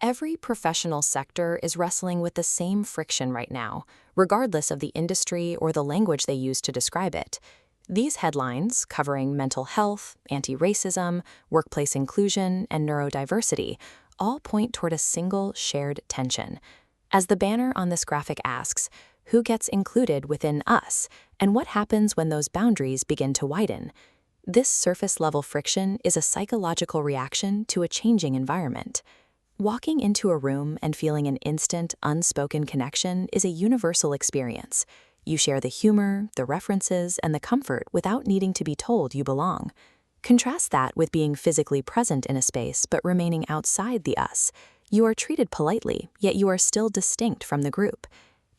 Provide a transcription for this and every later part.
Every professional sector is wrestling with the same friction right now, regardless of the industry or the language they use to describe it. These headlines, covering mental health, anti-racism, workplace inclusion, and neurodiversity, all point toward a single shared tension. As the banner on this graphic asks, who gets included within us, and what happens when those boundaries begin to widen? This surface-level friction is a psychological reaction to a changing environment. Walking into a room and feeling an instant, unspoken connection is a universal experience. You share the humor, the references, and the comfort without needing to be told you belong. Contrast that with being physically present in a space but remaining outside the us. You are treated politely, yet you are still distinct from the group.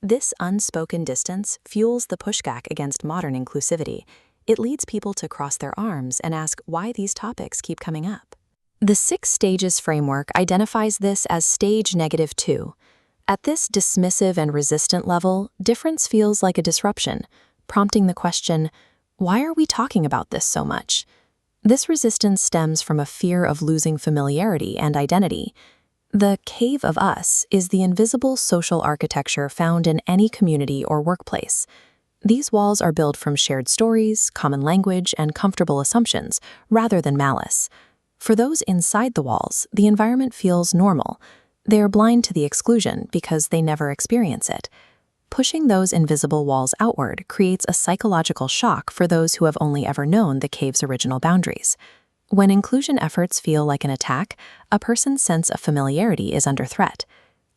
This unspoken distance fuels the pushback against modern inclusivity. It leads people to cross their arms and ask why these topics keep coming up. The 6 stages framework identifies this as stage -2. At this dismissive and resistant level, difference feels like a disruption, prompting the question, why are we talking about this so much? This resistance stems from a fear of losing familiarity and identity. The cave of us is the invisible social architecture found in any community or workplace. These walls are built from shared stories, common language, and comfortable assumptions, rather than malice. For those inside the walls, the environment feels normal. They are blind to the exclusion because they never experience it. Pushing those invisible walls outward creates a psychological shock for those who have only ever known the cave's original boundaries. When inclusion efforts feel like an attack, a person's sense of familiarity is under threat.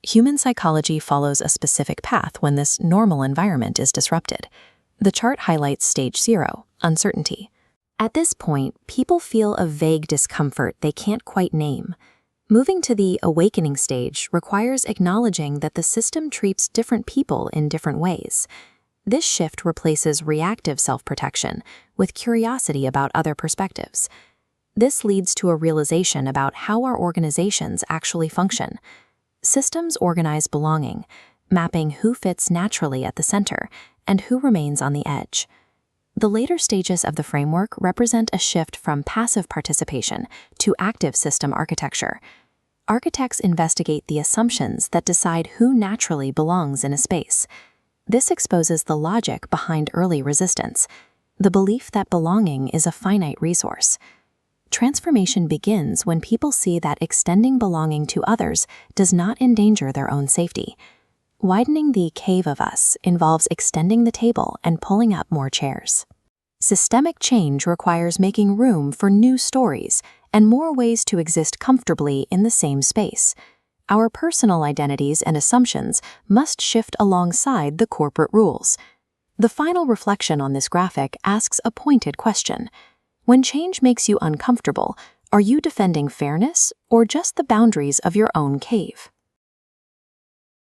Human psychology follows a specific path when this normal environment is disrupted. The chart highlights stage 0, uncertainty. At this point, people feel a vague discomfort they can't quite name. Moving to the awakening stage requires acknowledging that the system treats different people in different ways. This shift replaces reactive self-protection with curiosity about other perspectives. This leads to a realization about how our organizations actually function. Systems organize belonging, mapping who fits naturally at the center and who remains on the edge. The later stages of the framework represent a shift from passive participation to active system architecture. Architects investigate the assumptions that decide who naturally belongs in a space. This exposes the logic behind early resistance, the belief that belonging is a finite resource. Transformation begins when people see that extending belonging to others does not endanger their own safety. Widening the cave of us involves extending the table and pulling up more chairs. Systemic change requires making room for new stories and more ways to exist comfortably in the same space. Our personal identities and assumptions must shift alongside the corporate rules. The final reflection on this graphic asks a pointed question. When change makes you uncomfortable, are you defending fairness or just the boundaries of your own cave?